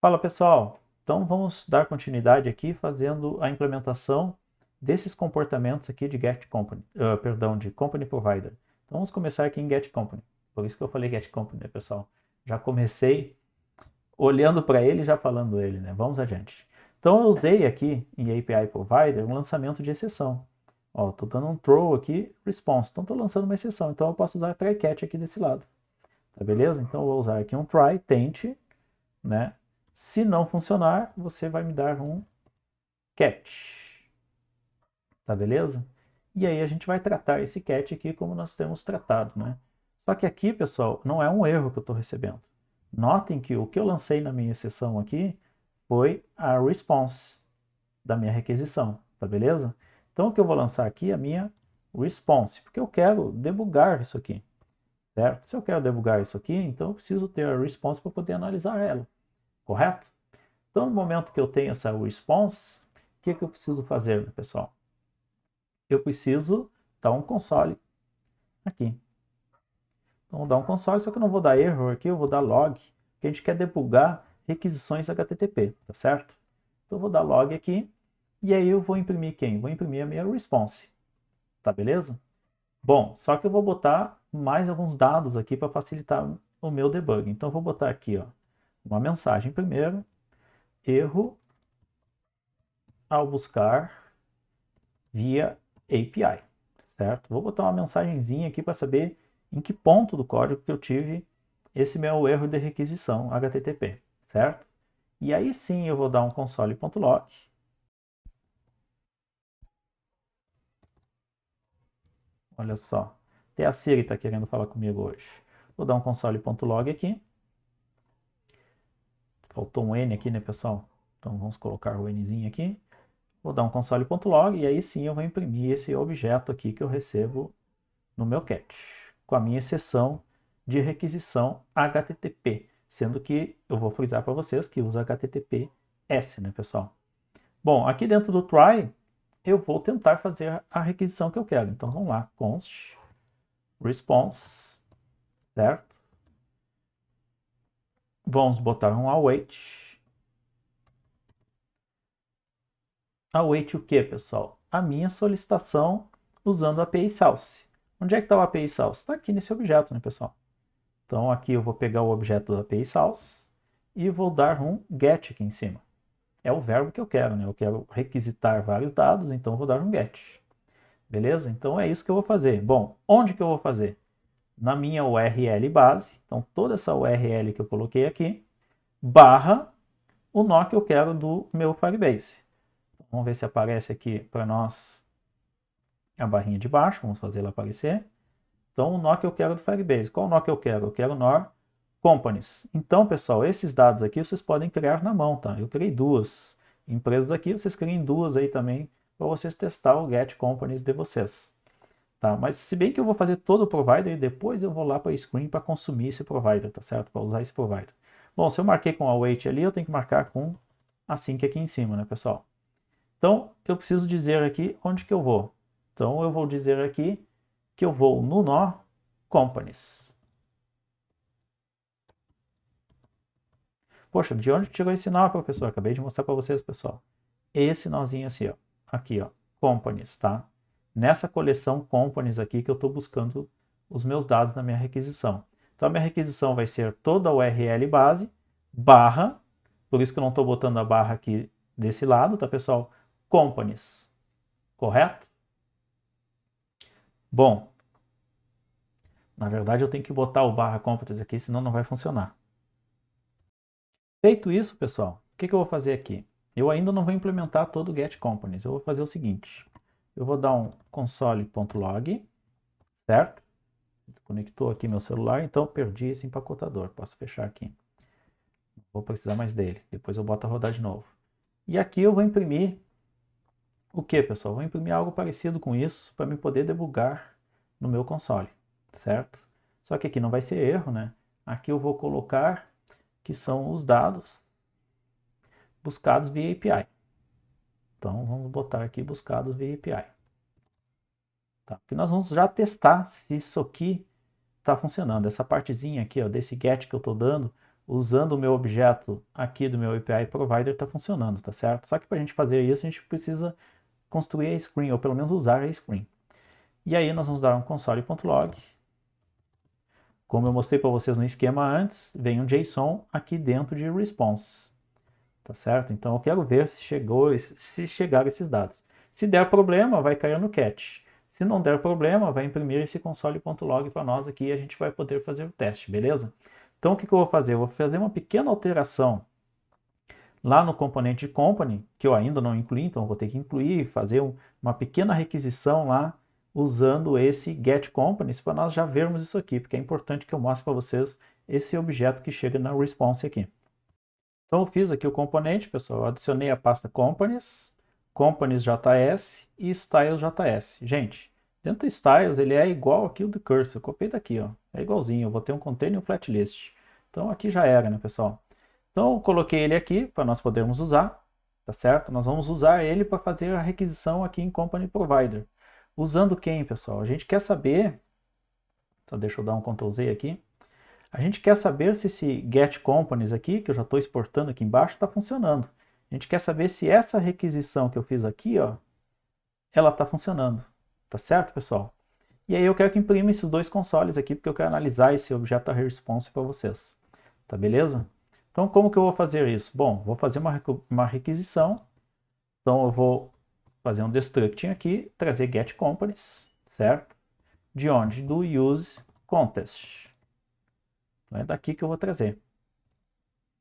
Fala pessoal, então vamos dar continuidade aqui fazendo a implementação desses comportamentos aqui de Get Company, de Company Provider. Então vamos começar aqui em Get Company, por isso que eu falei Get Company, né, pessoal? Já comecei olhando para ele e já falando ele, né? Vamos adiante. Então eu usei aqui em API Provider um lançamento de exceção. Ó, estou dando um throw aqui, response, então estou lançando uma exceção, então eu posso usar try catch aqui desse lado, tá beleza? Então eu vou usar aqui um try, tente, né? Se não funcionar, você vai me dar um catch. Tá beleza? E aí a gente vai tratar esse catch aqui como nós temos tratado, né? Só que aqui, pessoal, não é um erro que eu estou recebendo. Notem que o que eu lancei na minha exceção aqui foi a response da minha requisição, tá beleza? Então o que eu vou lançar aqui é a minha response, porque eu quero debugar isso aqui, certo? Se eu quero debugar isso aqui, então eu preciso ter a response para poder analisar ela, correto? Então, no momento que eu tenho essa response, o que eu preciso fazer, pessoal? Eu preciso dar um console aqui. Então, vou dar um console, só que eu não vou dar error aqui, eu vou dar log, porque a gente quer debugar requisições HTTP, tá certo? Então, eu vou dar log aqui, e aí eu vou imprimir quem? Vou imprimir a minha response, tá beleza? Bom, só que eu vou botar mais alguns dados aqui para facilitar o meu debug. Então, eu vou botar aqui, ó, uma mensagem primeiro, erro ao buscar via API, certo? Vou botar uma mensagenzinha aqui para saber em que ponto do código que eu tive esse meu erro de requisição HTTP, certo? E aí sim eu vou dar um console.log. Olha só, até a Siri está querendo falar comigo hoje. Vou dar um console.log aqui. Faltou um N aqui, né, pessoal? Então vamos colocar o Nzinho aqui. Vou dar um console.log e aí sim eu vou imprimir esse objeto aqui que eu recebo no meu catch, com a minha exceção de requisição HTTP, sendo que eu vou frisar para vocês que usa HTTPS, né, pessoal? Bom, aqui dentro do try, eu vou tentar fazer a requisição que eu quero. Então, vamos lá, const response, certo? Vamos botar um await. Await o que, pessoal? A minha solicitação usando a API Source. Onde é que está o API Source? Está aqui nesse objeto, né, pessoal? Então aqui eu vou pegar o objeto da API Source e vou dar um get aqui em cima. É o verbo que eu quero, né? Eu quero requisitar vários dados, então eu vou dar um get. Beleza? Então é isso que eu vou fazer. Bom, onde que eu vou fazer? Na minha URL base, então toda essa URL que eu coloquei aqui, barra o nó que eu quero do meu Firebase. Vamos ver se aparece aqui para nós a barrinha de baixo, vamos fazer ela aparecer. Então, o nó que eu quero do Firebase. Qual o nó que eu quero? Eu quero o nó companies. Então, pessoal, esses dados aqui vocês podem criar na mão, tá? Eu criei duas empresas aqui, vocês criem duas aí também para vocês testar o get companies de vocês. Tá? Mas se bem que eu vou fazer todo o provider e depois eu vou lá para a screen para consumir esse provider, tá certo? Para usar esse provider. Bom, se eu marquei com await ali, eu tenho que marcar com async aqui em cima, né, pessoal? Então, eu preciso dizer aqui onde que eu vou. Então, eu vou dizer aqui que eu vou no nó companies. Poxa, de onde tirou esse nó, professor? Acabei de mostrar para vocês, pessoal. Esse nozinho assim, ó. Aqui, ó. Companies, tá? Nessa coleção companies aqui que eu estou buscando os meus dados na minha requisição. Então, a minha requisição vai ser toda a URL base, barra, por isso que eu não estou botando a barra aqui desse lado, tá, pessoal? Companies. Correto? Bom, na verdade eu tenho que botar o barra companies aqui, senão não vai funcionar. Feito isso, pessoal, o que eu vou fazer aqui? Eu ainda não vou implementar todo o get companies. Eu vou fazer o seguinte. Eu vou dar um console.log, certo? Desconectou aqui meu celular, então perdi esse empacotador. Posso fechar aqui. Não vou precisar mais dele. Depois eu boto a rodar de novo. E aqui eu vou imprimir o que, pessoal? Vou imprimir algo parecido com isso para me poder debugar no meu console, certo? Só que aqui não vai ser erro, né? Aqui eu vou colocar que são os dados buscados via API. Então, vamos botar aqui buscados via API. Tá? Porque nós vamos já testar se isso aqui está funcionando. Essa partezinha aqui, ó, desse get que eu estou dando, usando o meu objeto aqui do meu API Provider está funcionando, tá certo? Só que para a gente fazer isso, a gente precisa construir a screen, ou pelo menos usar a screen. E aí nós vamos dar um console.log. Como eu mostrei para vocês no esquema antes, vem um JSON aqui dentro de response, tá certo? Então eu quero ver se chegaram esses dados. Se der problema, vai cair no catch. Se não der problema, vai imprimir esse console.log para nós aqui e a gente vai poder fazer o teste, beleza? Então o que eu vou fazer? Eu vou fazer uma pequena alteração lá no componente de company, que eu ainda não incluí, então eu vou ter que incluir, fazer uma pequena requisição lá usando esse getCompanies para nós já vermos isso aqui, porque é importante que eu mostre para vocês esse objeto que chega na response aqui. Então eu fiz aqui o componente, pessoal, eu adicionei a pasta companies, companies.js e styles.js. Gente, dentro do styles ele é igual aqui o do cursor, eu copiei daqui, ó, é igualzinho, eu vou ter um container e um flatlist. Então aqui já era, né, pessoal? Então eu coloquei ele aqui para nós podermos usar, tá certo? Nós vamos usar ele para fazer a requisição aqui em Company Provider. Usando quem, pessoal? A gente quer saber, só deixa eu dar um Ctrl Z aqui. A gente quer saber se esse get companies aqui, que eu já estou exportando aqui embaixo, está funcionando. A gente quer saber se essa requisição que eu fiz aqui, ó, ela está funcionando. Tá certo, pessoal? E aí eu quero que imprima esses dois consoles aqui, porque eu quero analisar esse objeto response para vocês. Tá beleza? Então como que eu vou fazer isso? Bom, vou fazer uma requisição. Então eu vou fazer um destructing aqui, trazer get companies, certo? De onde? Do use contest. Então é daqui que eu vou trazer,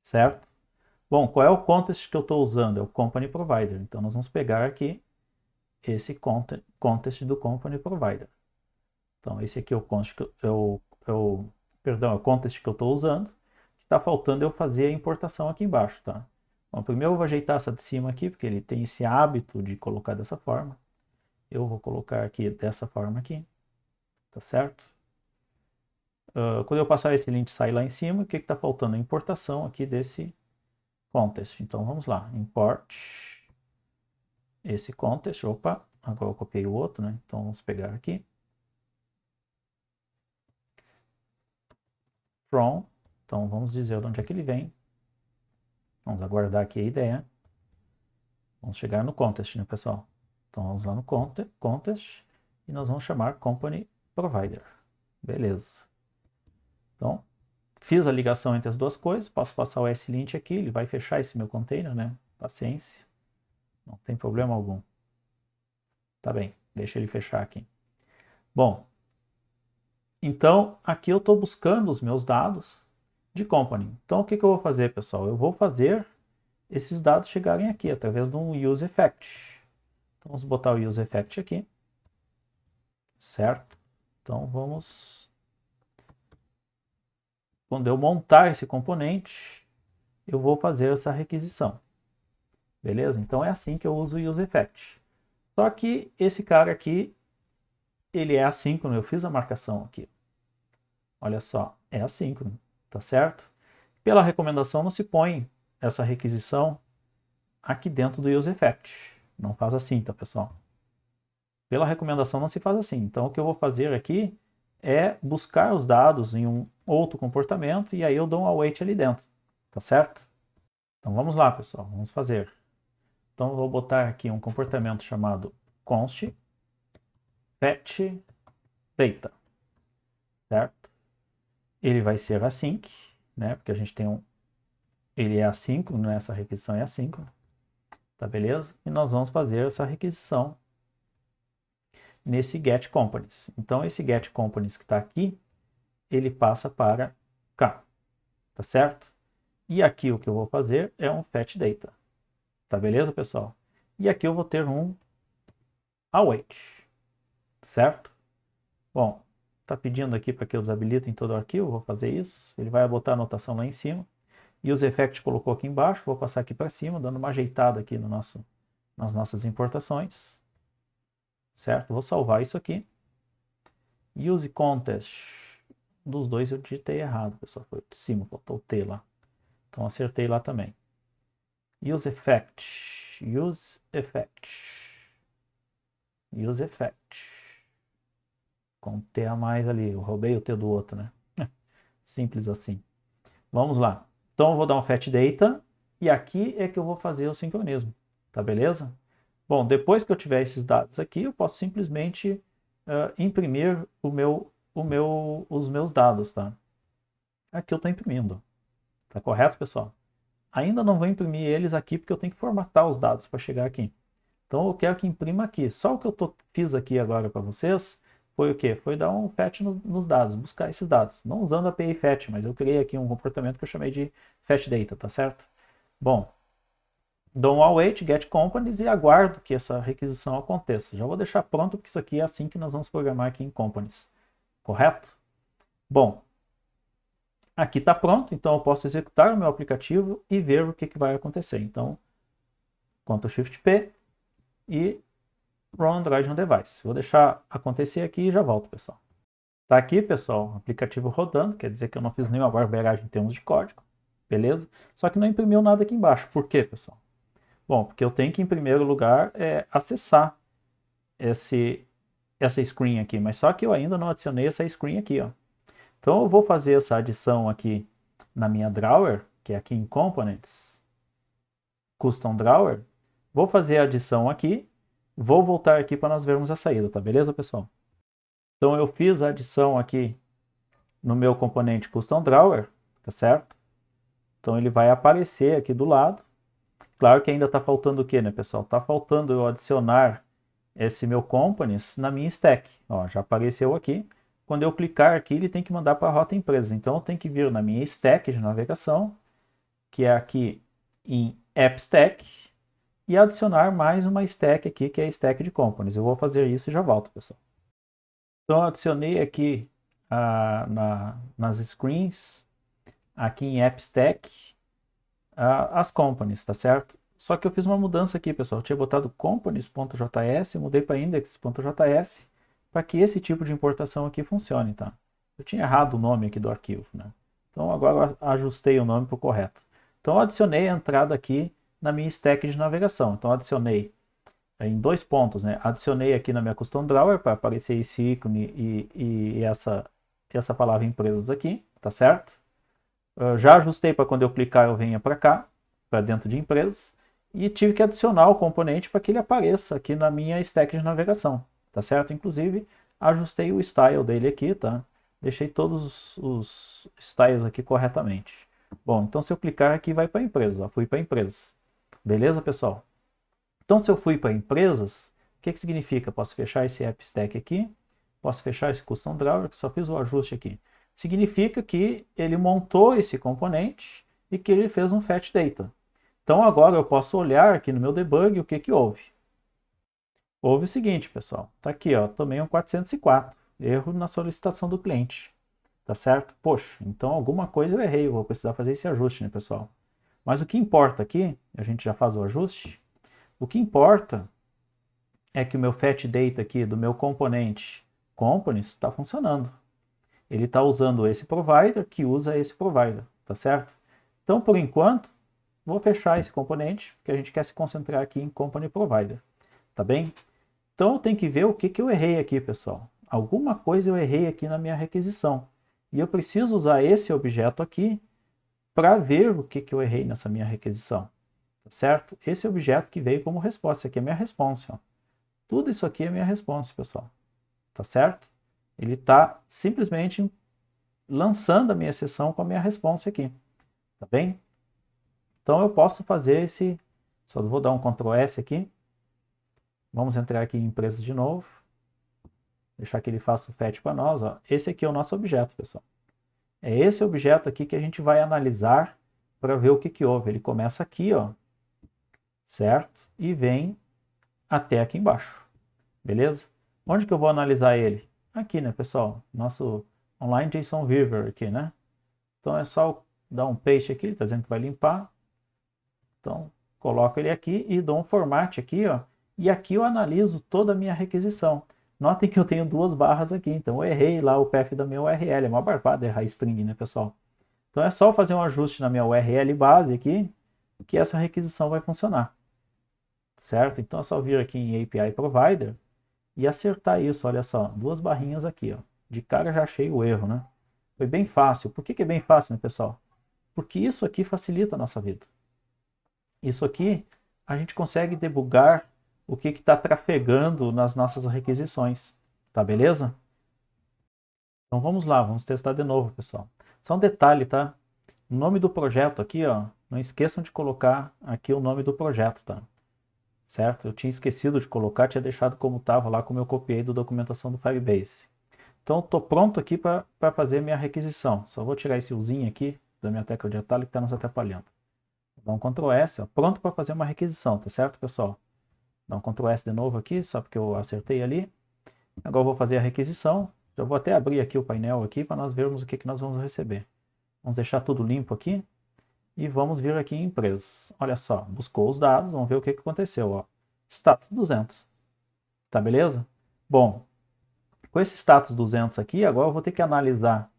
certo? Bom, qual é o contest que eu estou usando? É o company provider. Então nós vamos pegar aqui esse contest do company provider. Então esse aqui é o contest que é o contest que eu estou usando. Está faltando eu fazer a importação aqui embaixo, tá? Bom, primeiro eu vou ajeitar essa de cima aqui, porque ele tem esse hábito de colocar dessa forma. Eu vou colocar aqui dessa forma aqui, tá certo? Quando eu passar esse link sair lá em cima, o que está faltando? A importação aqui desse contest. Então vamos lá, import esse contest. Opa, agora eu copiei o outro, né? Então vamos pegar aqui. From, então vamos dizer de onde é que ele vem. Vamos aguardar aqui a ideia. Vamos chegar no contest, né, pessoal? Então vamos lá no contest e nós vamos chamar company provider. Beleza. Então, fiz a ligação entre as duas coisas, posso passar o S-lint aqui, ele vai fechar esse meu container, né? Paciência. Não tem problema algum. Tá bem, deixa ele fechar aqui. Bom, então aqui eu estou buscando os meus dados de company. Então o que eu vou fazer, pessoal? Eu vou fazer esses dados chegarem aqui através de um use effect. Então, vamos botar o use effect aqui, certo? Então vamos, quando eu montar esse componente, eu vou fazer essa requisição. Beleza? Então é assim que eu uso o use effect. Só que esse cara aqui, ele é assíncrono, eu fiz a marcação aqui. Olha só, é assíncrono, tá certo? Pela recomendação não se põe essa requisição aqui dentro do use effect. Não faz assim, tá, pessoal? Pela recomendação não se faz assim. Então o que eu vou fazer aqui é buscar os dados em um outro comportamento e aí eu dou um await ali dentro, tá certo? Então vamos lá, pessoal, vamos fazer. Então eu vou botar aqui um comportamento chamado const fetch data, certo? Ele vai ser async, né? Porque a gente tem ele é assíncrono, né? Essa requisição é assíncrona, tá beleza? E nós vamos fazer essa requisição nesse get companies. Então esse get companies que está aqui, ele passa para cá, tá certo? E aqui o que eu vou fazer é um fetch data, tá beleza, pessoal? E aqui eu vou ter um await, certo? Bom, tá pedindo aqui para que eu desabilite em todo o arquivo, vou fazer isso. Ele vai botar a anotação lá em cima. E os effect colocou aqui embaixo, vou passar aqui para cima, dando uma ajeitada aqui no nas nossas importações. Certo? Vou salvar isso aqui. Use contest. Dos dois eu digitei errado, pessoal. Foi de cima, faltou o T lá. Então acertei lá também. Use effect. Use effect. Use effect. Com T a mais ali. Eu roubei o T do outro, né? Simples assim. Vamos lá. Então eu vou dar um fetch data e aqui é que eu vou fazer o sincronismo, tá beleza? Bom, depois que eu tiver esses dados aqui, eu posso simplesmente imprimir os meus dados, tá? Aqui eu estou imprimindo, tá correto, pessoal? Ainda não vou imprimir eles aqui porque eu tenho que formatar os dados para chegar aqui. Então eu quero que imprima aqui. Só o que eu fiz aqui agora para vocês foi o quê? Foi dar um fetch nos dados, buscar esses dados. Não usando a API fetch, mas eu criei aqui um comportamento que eu chamei de fetch data, tá certo? Bom, dou um await, get companies e aguardo que essa requisição aconteça. Já vou deixar pronto porque isso aqui é assim que nós vamos programar aqui em companies. Correto? Bom, aqui está pronto, então eu posso executar o meu aplicativo e ver o que vai acontecer. Então, Ctrl Shift P e Run Android on Device. Vou deixar acontecer aqui e já volto, pessoal. Tá aqui, pessoal, o aplicativo rodando, quer dizer que eu não fiz nenhuma barbeiragem em termos de código, beleza? Só que não imprimiu nada aqui embaixo. Por quê, pessoal? Bom, porque eu tenho que, em primeiro lugar, acessar essa screen aqui, mas só que eu ainda não adicionei essa screen aqui, ó. Então eu vou fazer essa adição aqui na minha drawer, que é aqui em Components, Custom Drawer. Vou fazer a adição aqui, vou voltar aqui para nós vermos a saída, tá beleza, pessoal? Então eu fiz a adição aqui no meu componente Custom Drawer, tá certo? Então ele vai aparecer aqui do lado. Claro que ainda está faltando o que, né, pessoal? Está faltando eu adicionar esse meu components na minha stack. Ó, já apareceu aqui. Quando eu clicar aqui, ele tem que mandar para a rota empresa. Então eu tenho que vir na minha stack de navegação, que é aqui em App Stack, e adicionar mais uma stack aqui, que é a stack de components. Eu vou fazer isso e já volto, pessoal. Então eu adicionei aqui nas screens, aqui em App Stack, as components, tá certo? Só que eu fiz uma mudança aqui, pessoal. Eu tinha botado components.js, mudei para index.js, para que esse tipo de importação aqui funcione, tá? Eu tinha errado o nome aqui do arquivo, né? Então agora eu ajustei o nome para o correto. Então eu adicionei a entrada aqui na minha stack de navegação. Então eu adicionei em 2 pontos, né? Adicionei aqui na minha custom drawer para aparecer esse ícone e essa palavra empresas aqui, tá certo? Eu já ajustei para quando eu clicar eu venha para cá, para dentro de empresas, e tive que adicionar o componente para que ele apareça aqui na minha stack de navegação, tá certo? Inclusive, ajustei o style dele aqui, tá? Deixei todos os styles aqui corretamente. Bom, então se eu clicar aqui vai para empresas, ó, fui para empresas. Beleza, pessoal? Então se eu fui para empresas, o que significa? Posso fechar esse app stack aqui, posso fechar esse custom drawer, que só fiz o ajuste aqui. Significa que ele montou esse componente e que ele fez um fetch data. Então agora eu posso olhar aqui no meu debug o que houve. Houve o seguinte, pessoal. Está aqui, ó, também um 404. Erro na solicitação do cliente. Tá certo? Poxa, então alguma coisa eu errei. Eu vou precisar fazer esse ajuste, né, pessoal? Mas o que importa aqui, a gente já faz o ajuste. O que importa é que o meu fetch data aqui do meu componente components está funcionando. Ele está usando esse provider que usa esse provider, tá certo? Então, por enquanto, vou fechar esse componente, porque a gente quer se concentrar aqui em Company Provider, tá bem? Então, eu tenho que ver o que eu errei aqui, pessoal. Alguma coisa eu errei aqui na minha requisição. E eu preciso usar esse objeto aqui para ver o que eu errei nessa minha requisição, tá certo? Esse objeto que veio como resposta, aqui é minha response, ó. Tudo isso aqui é minha response, pessoal, tá certo? Ele está simplesmente lançando a minha sessão com a minha response aqui, tá bem? Então eu posso fazer esse, só vou dar um Ctrl S aqui, vamos entrar aqui em empresas de novo, deixar que ele faça o fetch para nós, ó. Esse aqui é o nosso objeto, pessoal. É esse objeto aqui que a gente vai analisar para ver o que houve. Ele começa aqui, ó, certo? E vem até aqui embaixo, beleza? Onde que eu vou analisar ele? Aqui, né, pessoal? Nosso online JSON Viewer aqui, né? Então é só dar um paste aqui, está dizendo que vai limpar. Então, coloco ele aqui e dou um format aqui, ó. E aqui eu analiso toda a minha requisição. Notem que eu tenho 2 barras aqui, então eu errei lá o path da minha URL. É uma barbada errar string, né, pessoal? Então é só fazer um ajuste na minha URL base aqui, que essa requisição vai funcionar. Certo? Então é só vir aqui em API Provider e acertar isso, olha só, 2 barrinhas aqui, ó. De cara já achei o erro, né? Foi bem fácil. Por que é bem fácil, né, pessoal? Porque isso aqui facilita a nossa vida. Isso aqui a gente consegue debugar o que está trafegando nas nossas requisições. Tá beleza? Então vamos lá, vamos testar de novo, pessoal. Só um detalhe, tá? O nome do projeto aqui, ó, não esqueçam de colocar aqui o nome do projeto, tá? Certo? Eu tinha esquecido de colocar, tinha deixado como estava lá, como eu copiei da documentação do Firebase. Então estou pronto aqui para fazer minha requisição. Só vou tirar esse Uzinho aqui da minha tecla de atalho que está nos atrapalhando. Vou dar um Ctrl S, ó, pronto para fazer uma requisição, tá certo, pessoal? Dá um Ctrl S de novo aqui, só porque eu acertei ali. Agora eu vou fazer a requisição. Já vou até abrir aqui o painel aqui para nós vermos o que nós vamos receber. Vamos deixar tudo limpo aqui. E vamos vir aqui em empresas. Olha só, buscou os dados, vamos ver o que aconteceu. Ó. Status 200. Tá beleza? Bom, com esse status 200 aqui, agora eu vou ter que analisar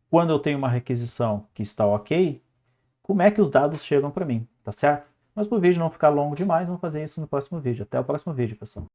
quando eu tenho uma requisição que está ok, como é que os dados chegam para mim, tá certo? Mas para o vídeo não ficar longo demais, vamos fazer isso no próximo vídeo. Até o próximo vídeo, pessoal.